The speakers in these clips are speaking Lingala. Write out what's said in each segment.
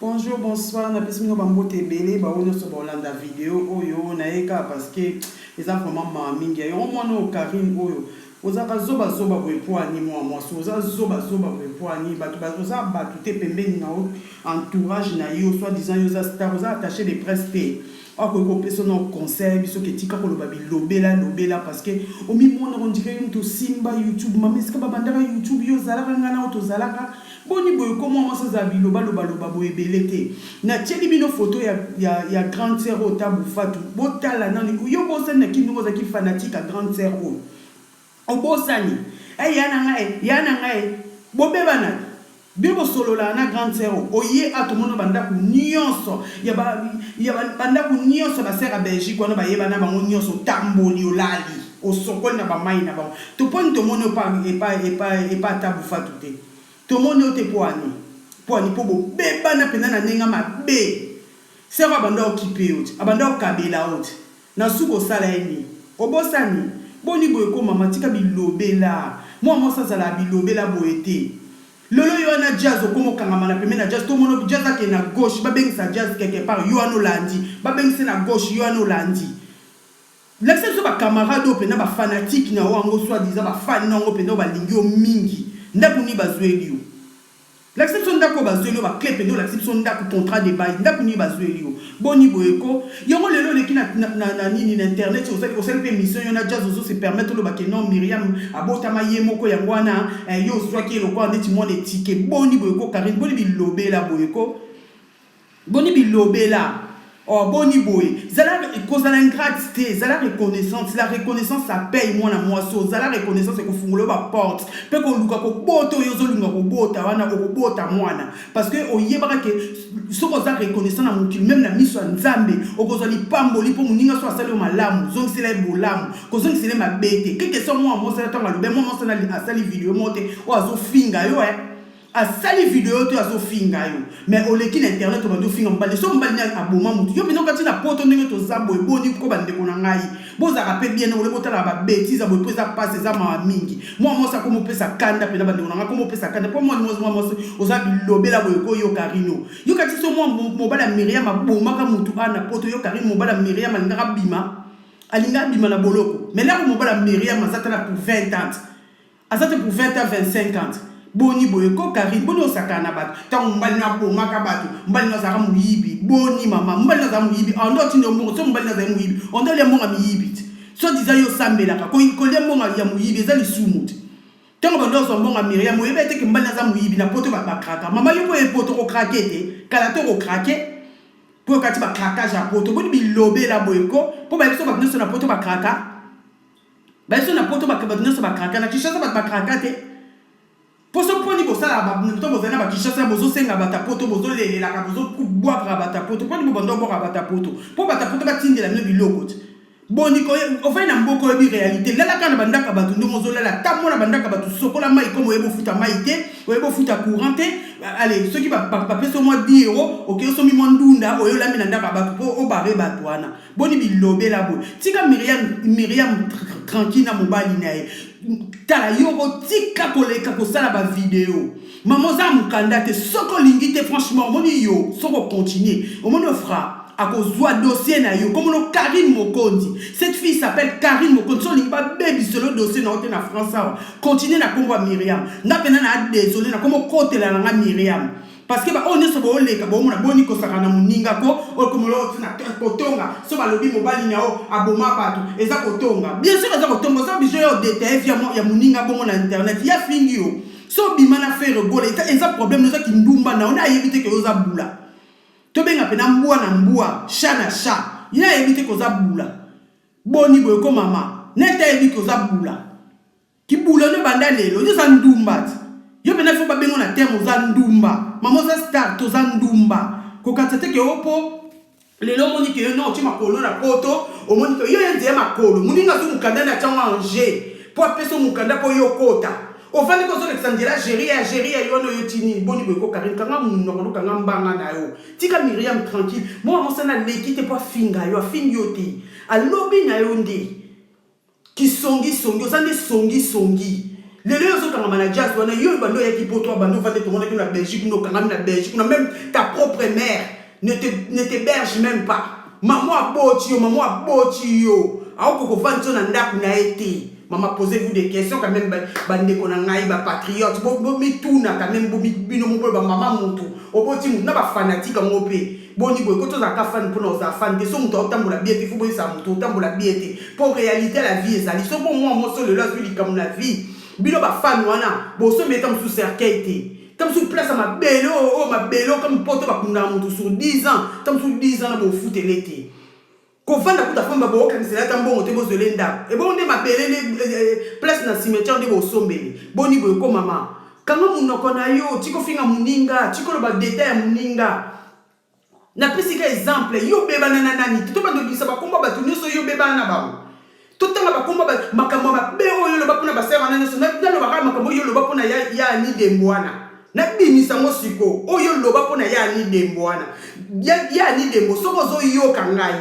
Bonjour, bonsoir, na pesimi no bambo tebele ba ono so bolanda vidéo oyo na eka parce que eza vraiment mamingi yo mwana Karine oyo ozaka zoba boye poani moi so oza zoba boye poani batu oza batu te pembeni na entourage na yo soit disant yo za star oza attaché de presse te ako pesa no conseil biso ke tika ko loba lobela parce que o mi mona on dirait to simba YouTube mama ska babandaka YouTube yo zalaka ngana to zalaka boni boye comment moi ça zabi loba boye belete na tieli bino photo ya grande sœur au tabu fatu botala nani yo bosana kingo za ki fanatique à grande sœur o bosani yana ngai bobebana Bibo solo la na grande sœur oye atomono banda ku nyonso ya banda ku nyonso ba sœur a Belgique wana ba yeba na bango nyonso tamboli olali o sokol na ba mai na bango to pon to mono pa tabu fatu te to mono te poani po bo beba na pena na nenga mabe sœur abanda occupé ot abanda okabela ot na subo sala eni obosani boni boye ko mama tika bilobela moi ça la bilobela boete Lolo yo na jazz okomo kangama na pemena jazz to mono jazz ake na gauche ba bengisa jazz quelque part yo ano landi ba bengisa na gauche yo ano landi l'exception ba camarade opena ba fanatique na wango soit disant ba fan na ngo pena ba lingi o mingi ndaku ni bazweli yo l'exception ndako bazweli ba clé pena l'exception ndako contrat de bail ndaku ni bazweli yo boni boyeko yongo lelo leki na nini na internet osali pe mission yo na jazz ozo se permettre lo ba ke non Myriam abota maye moko yangwana yo soit ki lokwa ndeti mona etike boni boyeko Karine boni bilobela boyeko boni bilobela oh boni boy zala kozala ingratité zala reconnaissance la reconnaissance ça paye moi na moi so zala reconnaissance ko fungulo ba porte pe ko luka ko boto yo zo lunga ko bota wana ko bota mwana parce que oyebaka ke soko za reconnaissance na mutu même na miso nzambe okozali pamboli po muninga so asali malamu zongi sele bolamu ko zongi sele mabete keke so moi ça tanga lobe moi ça na asali vidéo mote o azo finga yo a sali vidéo to azo finga yo mais o leki na internet o bando finga mbale so mbale na aboma mutu yo bino kati na poto ndenge to zabo eboni ko bande ko na ngai boza ka pe bien o le botala ba bêtise abo pesa passe za ma mingi moi ça comme pesa kanda pe na bande ko na comme pesa kanda po moi oza bilobela boye ko yo Karino yo kati so moi mobala Myriam aboma ka mutu ana poto yo Karino mobala Myriam ngaka alinga bima na boloko mais là mobala Myriam azatala pour 20 ans azata pour 20 ans 25 ans boni boyeko Karine boni osakana bato tango mbali na poma ka bato mbali na zaka muyibi boni mama mbali na zaka muyibi ando tino mbongo so mbali na zaka muyibi ondo le mbonga muyibi so diza yo sambela ka ko le mbonga ya muyibi ezali sumuti tango bando so mbonga Myriam moyebe te ke mbali na zaka muyibi na poto ba kraka mama yo po e poto ko krakete kala to ko krake po kati ba krakage ya poto boni bilobela boyeko po ba biso ba biso na poto ba kraka ba biso na poto ba biso ba kraka na kishasa ba kraka te Poso poni bosala ba to bozana ba kishasa bozo senga bata poto bozo lelela ka bozo boire bata poto poni bondo boire bata poto po bata poto ba tindela no biloko boni ko ofai na mboko bi réalité lala kana bandaka batu ndo mozo lala tamona bandaka batu sokola mai comme yebo futa mai te yebo futa courant te allez ceux qui ba peso moi 10 euros OK so mi mondunda oyo la mina ndaka batu po o bare batu wana boni bilobela bo tika Myriam tranquille na mobali nae tala yoko tika koleka ko sala ba vidéo maman za mukanda te soko lingite franchement moni yo soko continuer au monde fra à cause du dossier na yo comme no Karine Mokondi cette fille s'appelle Karine Mokondi so limba baby solo dossier na na France continuer na kombo Myriam na pena na désolé na comme côté la na Myriam parce que ba on est so bo leka bo mona boni ko sakana muninga ko o comme lo na kotonga so ba lobi mobali nyao aboma bato eza kotonga bien sûr eza kotonga so bijo yo détail ya muninga bo na internet ya fingi yo so bima na faire gole eza problème no za kindumba na ona yebite ke oza bula to benga pena mbua na mbua sha na sha ina yebite ko za bula boni boye ko mama neta yebite ko za bula ki bula no banda lelo yo za ndumba yo pena fo ba bengo na terme za ndumba maman za star to za ndumba ko katsete ke opo lelo moni ke no ti makolo na poto o moni ke yo yende makolo muninga zo mukanda na tanga anje po apeso mukanda po yo kota o fali ko zo Alexandra Géria yo no yotini boni boyeko Karine kanga munoko kanga mbanga na yo tika Myriam tranquille moi on sana lekite po finga yo fingi yote alobi na yo nde ki songi ozande songi Les autres quand manager on a eu bando ya qui pour toi bando va te demander que la Belgique nous quand la Belgique on a même ta propre mère ne t'héberge même pas maman a boti yo a ko vendre son ndako na été maman posez-vous des questions quand même bande ko na ngai ba patriote bo mi tuna quand même bo mi bino mo ba maman mutu oboti mu na ba fanatique ngope boni boy ko to za ka fan pour nos enfants de so mutu otambola biete fu bo sa mutu otambola biete pour réalité la vie ezali so bon moi so le la vie comme la vie bino ba fan wana bo so metam sous cercueil té tam sous place ma belo comme poto ba kunda mutu sur 10 ans tam sur 10 ans na bo foot l'été ko vanda kuta famba bo kanisela tambongo te bo zelenda e bon de ma bele place na cimetière de bo sombele boni bo ko mama kanga munoko na yo tiko finga muninga tiko lo ba détail muninga na pesika exemple yo beba na nani to ba do bisa ba komba ba tunyo so yo beba na ba totanga bakomba makambo mabe oyo lo bapona basera nane so na dalo baka makambo oyo lo bapona ya ni dembwana na bimisa mosiko oyo lo bapona ya ni dembwana ya ni dembo soko zo yo kangai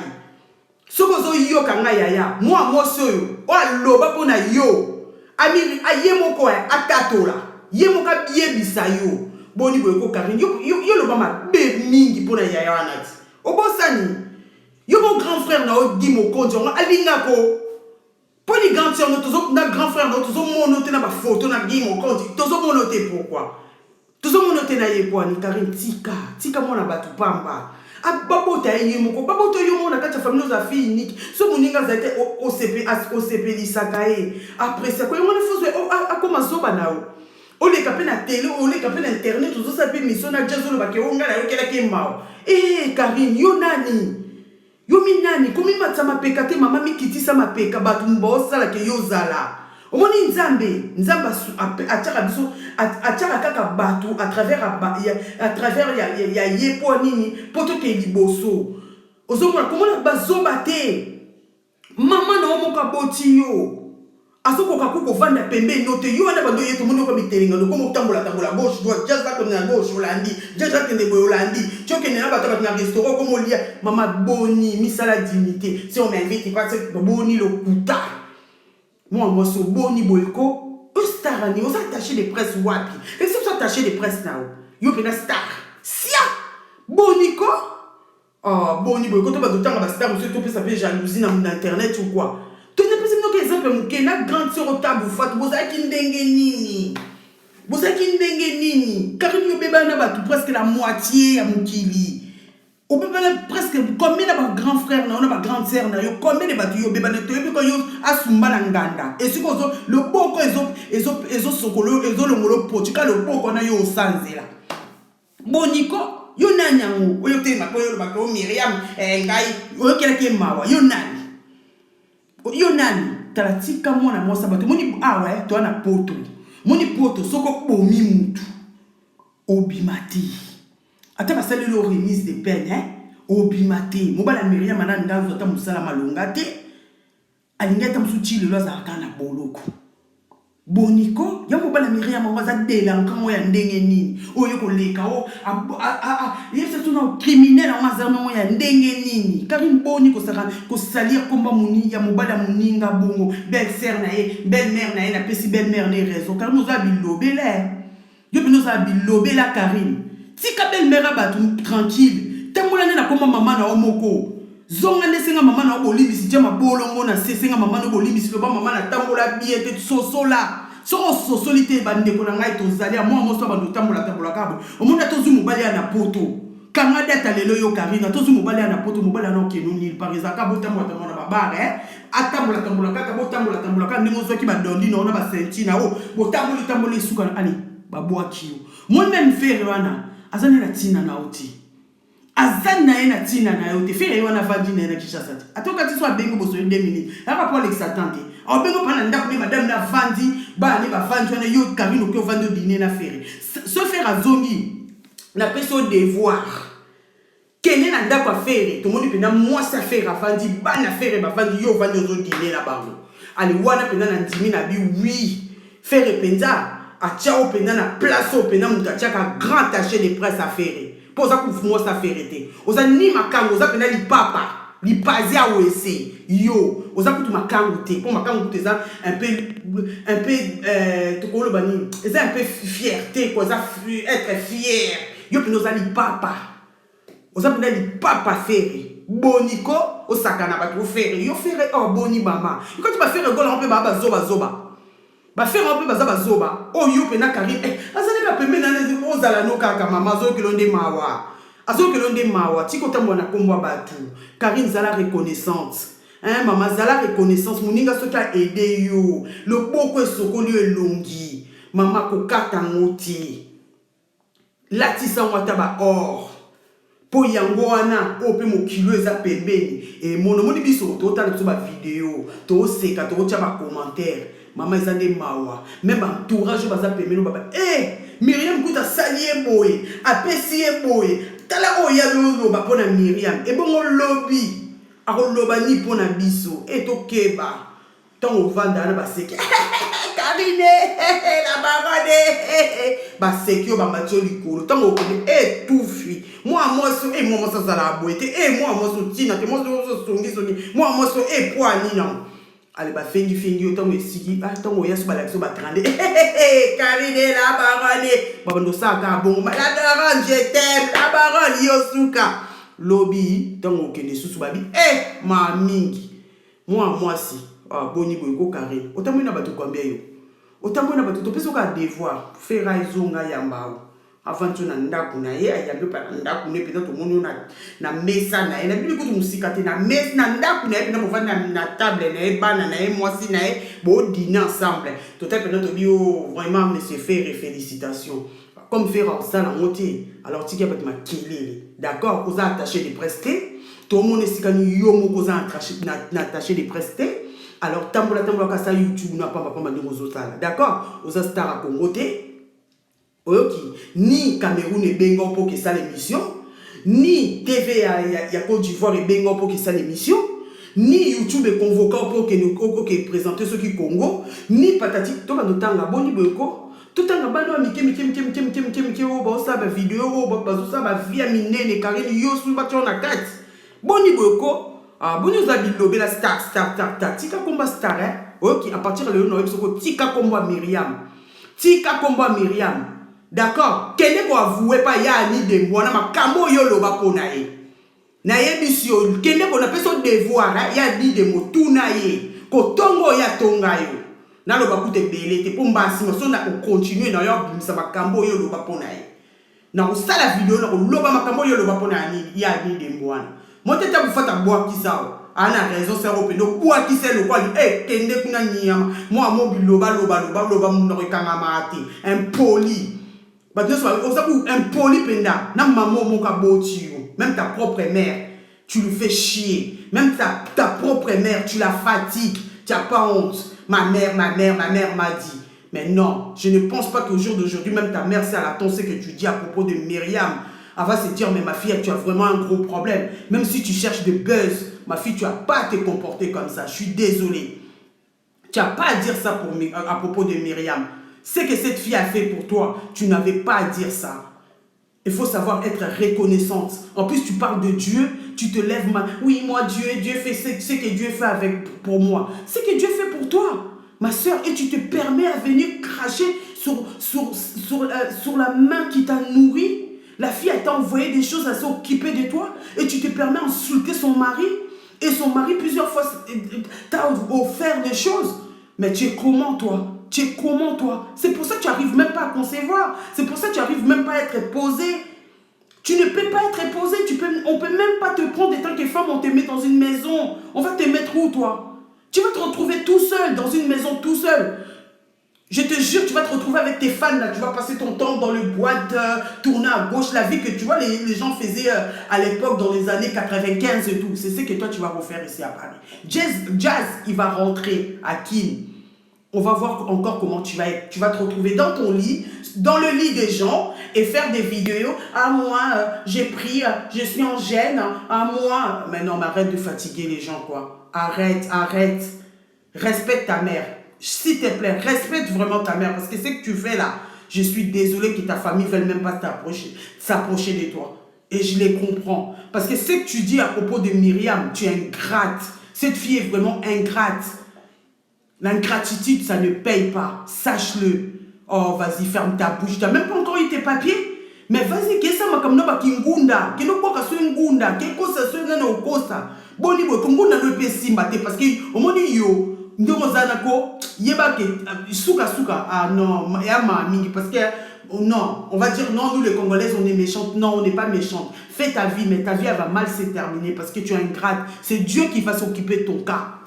ya moi soyo o lo bapona yo ami ayemoko atatola yemoka biebisa yo boni boyeko karin yo lo ba mabe mingi pona ya wanati obosani yo mon grand frère na o di mo konjo alinga ko Poli grand frère notre grand frère notre monoté na ba photo na gi mon compte tozo monoté pourquoi tozo monoté na yepwa ni Karine tika mona batu pamba ababota yemoko baboto yo mona kata famille nos affaires unique so moninga zate OCP lisakae après ça quoi mona fozwe akoma zoba nao ole kapé na télé ole kapé na internet tozo sape mission na jazo lo bakeonga na yo kela kemao Karine yo nani yo minani komi matama pekate mama mikitisa mapeka batu mbosala ke yo zala omoni nzamba ataka biso ataka kaka batu à travers ya yepo nini poto ke liboso ozomona komona bazoba te mama na omoka boti yo asoko kakuko vanda pembe note yo wana bando yeto mono ko mitelinga no komo tambola gauche droite just ba ko na gauche olandi just que ne boy olandi choke ne na bataka na restaurant komo lia mama boni misala dignité si on m'invite pas c'est boni le kuta moi so boni boyko ostarani on s'attacher des presses wapi et si on s'attacher des presses now yo pena star sia boniko boni boyko to ba dotanga ba star monsieur to peut s'appeler jalousie na internet ou quoi. Tenez pas que exemple mouké na grande sœur au tabou fat bozaki ndenge nini car yo beba na ba presque la moitié ya mukili o beba na presque combien na grand frère na ba grande sœur na yo combien de ba yo beba na to yo ko yo asumba na nganda et si ko le boko ezo sokolo ezo le molo potika le boko na yo sanzela boniko yo nanyango oyo te ma ko yo ba ko Miriam ngai oyo kela ke mawa yo nani talatika mwana mosa bato moni awa to na poto moni poto soko bomi mutu obimati ata basali lo remise de peine obimati mobala Miriam manana ndazo ta musala malonga te alingata musuti le loza kana boloko boniko ya mobala Miriam waza dela nkango ya ndenge nini oyo ko leka yese tuna criminel en mazano ya ndenge nini Karine boniko ko salir komba muni ya mobala muninga bongo belle-sœur na ye belle-mère na ye na pesi belle-mère ne raison car nous a bilobela yo bino za bilobela Karine tika belle-mère abatu tranquille tamola na komba mama na omoko zonga nesenga mama na bolibisi jama bolongo na sesenga mama na bolibisi lo ba mama na tambola biete sosola solité bande ko na ngai to zalia moi mo so ba tambola kabo omonda to zu mobali na poto kanga data lelo yo Karine to zu mobali na poto mobali na okeno ni par exemple ka botambola na babare atambola kaka botambola ka ndingo zo ki ba dondi na ona ba senti na o botambola suka ali babwa kiyo moi même faire wana azana na tina na oti azana ena tina na yote fere wana vandi na Kinshasa atoka ti so abengo boso 2 minutes aka pour l'exatante abengo pana ndako ni madame na vandi ba ni ba vandi wana yo Karine ko vandi dîner na fere so faire azongi na peso devoir kene na ndako fere to moni pena moi ça faire vandi ba na fere ba vandi yo vandi zo dîner na bango ali wana pena na ndimi na bi oui fere penza a chao pena na place o pena mutacha ka grand taché de presse à fere poza kufumwa sa ferete oza ni makango oza pena li papa L'ipazé à OSC. Yo. Vous avez tout ma kangoute. Pour ma kangoute, c'est un peu, c'est un peu fierté, quoi. Être fier. Yo, puis nous allons papa. Vous avez dit papa ferré. Boniko, au sakana, tu ferré. Yo ferré, oh, boni maman. Quand tu vas faire un gol, on peut baba zoba. Ba faire un peu bazaba zoba. Oh, yo, pena Karim. Azali ka pembe na nezi, ozala no kaka mama, zo kilonde mawa. Azo que l'on des mawa, ti kota mwana komwa batu. Karine zala reconnaissante. Hein, maman zala reconnaissance. Moninga soka aidé yo. Le boko soko liyo longi. Maman ko kata ngoti. Latisa mwata ba or. Po yango wana ope mo kilo eza pembeni. Et moni biso to ta ba vidéo, to seka to tia ba commentaire. Maman ezande mawa. Même entourage baza pembeni baba. Myriam kuta salié boy, apesié boy. Tala oya loba pona Myriam. Et bon lobby. Aro loba ni pona biso. Et to keba. Tant au vanda na baseke. Karine la barade. Baseke ba matio likolo. Tant au kone tout fi. Moi so moi ça la boité. Moi so tina, moi so songi. Moi so poani non. Allez ba fengi autant esiki tant oya so ba la so ba trande. Karine la barade. Babando sa ka bon. La daronne je t'aime. La baronne yosuka. Lobby tant au kene susu babi. Ma mingi. Moi si. Ah, boni boyko carré. Autant moi na bato combien yo. Autant moi na bato to peso ka devoir faire izonga yambao. Avant tu na ndaku na ye ayambe pa na ndaku ne peut-être mon na mesa na ye na bibi ko musika te na mesa na ndaku na ye na movanda na table na ye bana na ye moi si na ye bo dîner ensemble. Tout à peut-être bio vraiment monsieur faire félicitations. Comme faire en salle en moté. Alors tu qui va ma kilé. D'accord, vous attaché des prestés. Tout le monde est si quand yo mo ko attaché des prestés. Alors, tambola kasa YouTube n'a pas d'accord? Aux stars à Congo ok, ni Cameroun et Bengo pour que ça l'émission, ni TV à Côte d'Ivoire et Bengo pour que ça l'émission, ni YouTube est convoquant pour que nous présenter ceux qui Congo, ni patati, tout va nous tanga boni beko, tout tanga bano mike ça va vidéo, ça va via minene carré yo sous bâton na tête. Boni beko. Ah, bon, nous avons lobé la star. Tika combat star, hein? Ok, à partir de là, nous avons Tika combat Myriam. D'accord? Kene ko avoué pas ya ni de moi, ma kamo yo loba ponae. Na ye bisio, kene ko na peso devoir, ya ni de mo tunaye. Ko tongo ya tonga yo. Na loba kute belé, te pour mbasi, so na continuer na yo bimisa ma kambo yo loba ponae. Na usala vidéo na ko loba ma kambo yo loba ponae ya ni de moi. Moi, tu as fait un bois qui ça. Ana raison, c'est européen. Donc, bois qui c'est le quoi? Kende kuna niyama. Moi, mon loba, mon rekamamate. Impoli. Bah, tu sais, impoli penda. Na maman, mon kaboti. Même ta propre mère, tu le fais chier. Même ta propre mère, tu la fatigues. Tu n'as pas honte. Ma mère m'a dit. Mais non, je ne pense pas qu'au jour d'aujourd'hui, même ta mère, c'est à la ton, ce que tu dis à propos de Myriam. Elle va se dire, mais ma fille, tu as vraiment un gros problème. Même si tu cherches des buzz, ma fille, tu n'as pas à te comporter comme ça. Je suis désolé. Tu n'as pas à dire ça à propos de Myriam. Ce que cette fille a fait pour toi, tu n'avais pas à dire ça. Il faut savoir être reconnaissante. En plus, tu parles de Dieu, tu te lèves mal. Oui, moi, Dieu fait ce que Dieu fait pour moi. Ce que Dieu fait pour toi, ma soeur, et tu te permets à venir cracher sur la main qui t'a nourri. La fille t'a envoyé des choses à s'occuper de toi et tu te permets d'insulter son mari. Et son mari, plusieurs fois, t'a offert des choses. Mais tu es comment, toi? C'est pour ça que tu n'arrives même pas à concevoir. C'est pour ça que tu n'arrives même pas à être posé. Tu ne peux pas être posé. On ne peut même pas te prendre en tant que femme, on te met dans une maison. On va te mettre où, toi? Tu vas te retrouver tout seul, dans une maison tout seul. Je te jure, tu vas te retrouver avec tes fans là, tu vas passer ton temps dans le bois, tourner à gauche, la vie que tu vois les gens faisaient à l'époque dans les années 95 et tout. C'est ce que toi tu vas refaire ici à Paris. Jazz, il va rentrer à Kin. On va voir encore comment tu vas être. Tu vas te retrouver dans ton lit, dans le lit des gens et faire des vidéos. Ah moi, j'ai pris, je suis en gêne. Ah moi, mais non, mais arrête de fatiguer les gens quoi. Arrête. Respecte ta mère. S'il te plaît, respecte vraiment ta mère. Parce que ce que tu fais là, je suis désolé que ta famille ne veuille même pas s'approcher de toi. Et je les comprends. Parce que ce que tu dis à propos de Myriam, tu es ingrate. Cette fille est vraiment ingrate. L'ingratitude, ça ne paye pas. Sache-le. Oh, vas-y, ferme ta bouche. Tu n'as même pas encore eu tes papiers. Mais vas-y, qu'est-ce que ça comme noba kingunda? Qu'est-ce que ça ngunda? Qu'est-ce que ça soit nana okosa? Boni boy, kingunda no pe simba te parce que au moment yo, ndongo zanako, yeba ke suka ah non, ya ma mingi parce que non, on va dire non, nous les Congolaises on est méchantes. Non, on n'est pas méchante. Fais ta vie, mais ta vie elle va mal se terminer parce que tu es ingrate. C'est Dieu qui va s'occuper de ton cas.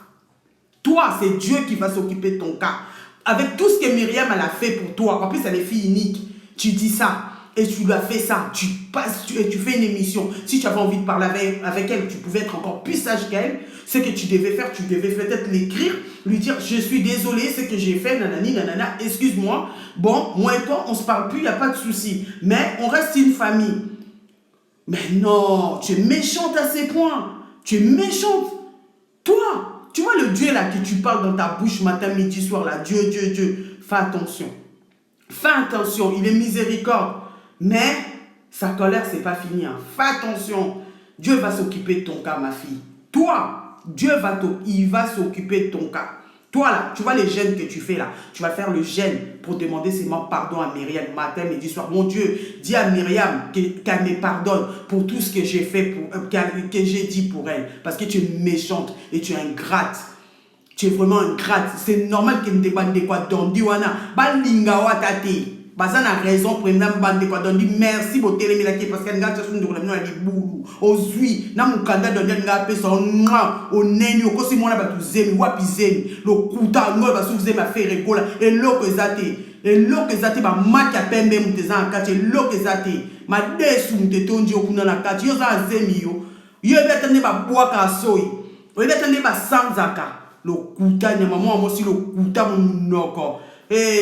Toi, c'est Dieu qui va s'occuper de ton cas. Avec tout ce que Myriam elle a fait pour toi, en plus elle est fille unique, tu dis ça. Et tu lui as fait ça, tu passes, tu fais une émission. Si tu avais envie de parler avec elle, tu pouvais être encore plus sage qu'elle. Ce que tu devais faire, tu devais peut-être l'écrire, lui dire je suis désolé, ce que j'ai fait, nanani, nanana, excuse-moi. Bon, moi et toi, on se parle plus, il n'y a pas de souci. Mais on reste une famille. Mais non, tu es méchante à ces points. Tu es méchante. Toi, tu vois le Dieu là que tu parles dans ta bouche matin, midi, soir là, Dieu, Dieu, Dieu. Fais attention. Fais attention, il est miséricorde. Mais sa colère, c'est pas fini. Hein. Fais attention. Dieu va s'occuper de ton cas, ma fille. Toi, il va s'occuper de ton cas. Toi, là, tu vois les jeûnes que tu fais là. Tu vas faire le jeûne pour demander seulement pardon à Myriam matin, midi, soir. Mon Dieu, dis à Myriam qu'elle me pardonne pour tout ce que j'ai fait, que j'ai dit pour elle. Parce que tu es méchante et tu es ingrate. Tu es vraiment ingrate. C'est normal qu'il ne te bande quoi dans Diwana. Balingawa tate. Baza na raison pour même bande quoi donc merci pour télémilaki parce que ngata sundu ko na libulu ozui na mukanda donc nga pesa onwa oneni okosi mona batu zemi wapi zemi lo kuta ngo ba suze ma faire regola et loko ezate ba maki a pembe muteza nkati loko ezate ma desu mutetonji okuna na kati yo za zemi yo betane ba bwaka soi yo betane ba sanzaka lo kuta nyama mo si lo kuta munoko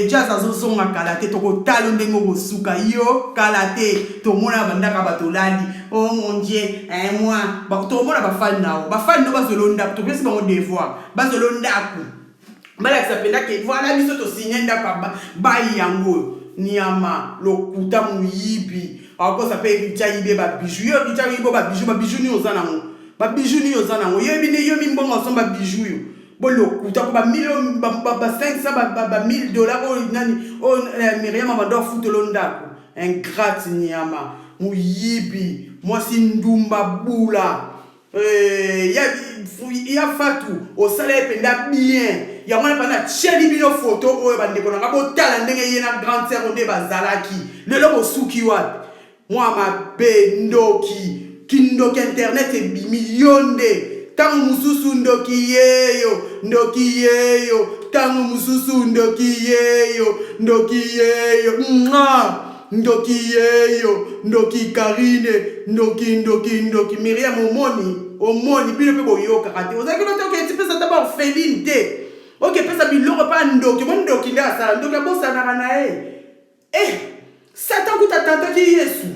jazz azozonga kalate toko talo ndengo bosuka yo kalate to mona bandaka batolali oh mon dieu moi ba to mona ba fan nao bazolonda to pesi bango devoir bazolonda ku mala sapenda ke voilà biso to signenda ba yango niama lokuta muyibi akosa pe bichayibe ba bijou yo bichayibe ba bijou ni ozana mo ba bijou ni ozana mo yebi ni yo mimbongo somba bijou yo bolo kuta ko ba million ba 500 ba $1000 nani Myriam abando futolo ndako ingrate niama muyibi mwasi ndumba bula ya fatu o sala penda bien ya mwana pana cheli bino photo o bande ko nga botala ndenge yena grande sœur onde bazalaki lelo bosuki wapi moi ma bendoki kindoki internet e bimilionde tangu mususu ndoki yeyo tangu mususu ndoki yeyo ndoki Karine ndoki Myriam omoni bino pe boyoka kati ozaki loto ke tipesa taba orpheline te ok pesa biloko pa ndoki nda sala ndoki bosana na Satan kuta tantaki Yesu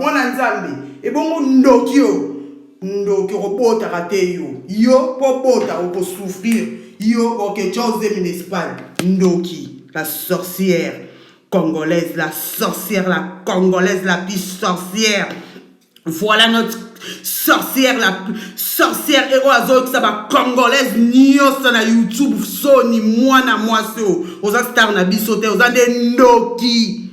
mwana nzambe ebongo ndoki robota kate yo po bota po souffrir yo ok José municipal ndoki la sorcière congolaise la plus sorcière. Voilà notre sorcière héros azo qui ba congolaise nyonso na YouTube soni mwana mwasi oza star na biso te oza nde ndoki